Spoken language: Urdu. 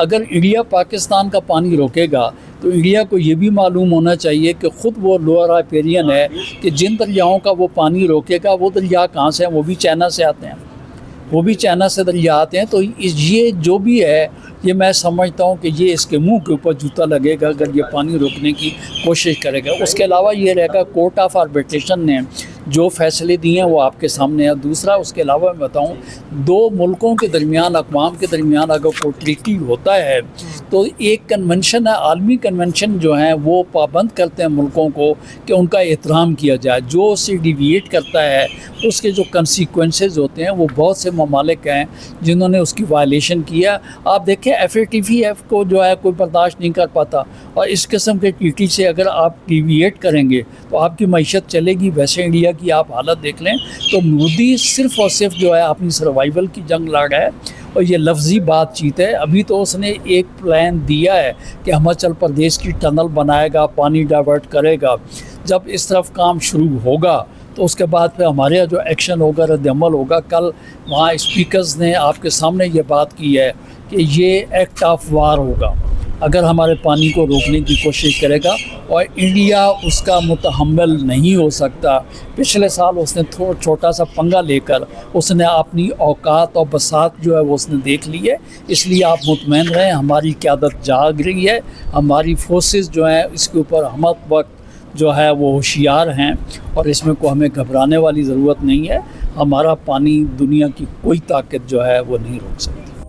اگر انڈیا پاکستان کا پانی روکے گا تو انڈیا کو یہ بھی معلوم ہونا چاہیے کہ خود وہ لوئر رائپیرین ہے کہ جن دریاؤں کا وہ پانی روکے گا وہ دریا کہاں سے ہیں؟ وہ بھی چائنا سے آتے ہیں، وہ بھی چائنا سے دریا آتے ہیں. تو یہ جو بھی ہے یہ میں سمجھتا ہوں کہ یہ اس کے منہ کے اوپر جوتا لگے گا اگر یہ پانی روکنے کی کوشش کرے گا. اس کے علاوہ یہ رہے گا کورٹ آف آربیٹریشن نے جو فیصلے دیے ہیں وہ آپ کے سامنے ہے. دوسرا اس کے علاوہ میں بتاؤں، دو ملکوں کے درمیان، اقوام کے درمیان اگر کوئی ٹریٹی ہوتا ہے تو ایک کنونشن ہے، عالمی کنونشن جو ہیں وہ پابند کرتے ہیں ملکوں کو کہ ان کا احترام کیا جائے. جو اس سے ڈیویٹ کرتا ہے اس کے جو کنسیکوینسز ہوتے ہیں وہ بہت سے ممالک ہیں جنہوں نے اس کی وائلیشن کیا. آپ دیکھیں FATF کو جو ہے کوئی برداشت نہیں کر پاتا، اور اس قسم کے ٹریٹی سے اگر آپ ڈیویٹ کریں گے تو آپ کی معیشت چلے گی. ویسے انڈیا کی آپ حالت دیکھ لیں تو مودی صرف اور صرف جو ہے اپنی سروائیول کی جنگ لڑ رہا ہے، اور یہ لفظی بات چیت ہے. ابھی تو اس نے ایک پلان دیا ہے کہ ہماچل پردیش کی ٹنل بنائے گا، پانی ڈائیورٹ کرے گا. جب اس طرف کام شروع ہوگا تو اس کے بعد پھر ہمارے یہاں جو ایکشن ہوگا، رد عمل ہوگا. کل وہاں اسپیکرز نے آپ کے سامنے یہ بات کی ہے کہ یہ ایکٹ آف وار ہوگا اگر ہمارے پانی کو روکنے کی کوشش کرے گا، اور انڈیا اس کا متحمل نہیں ہو سکتا. پچھلے سال اس نے چھوٹا سا پنگا لے کر اس نے اپنی اوقات اور بساط جو ہے وہ اس نے دیکھ لی ہے. اس لیے آپ مطمئن رہیں، ہماری قیادت جاگ رہی ہے، ہماری فورسز جو ہیں اس کے اوپر ہم وقت جو ہے وہ ہوشیار ہیں، اور اس میں ہمیں گھبرانے والی ضرورت نہیں ہے. ہمارا پانی دنیا کی کوئی طاقت جو ہے وہ نہیں روک سکتی.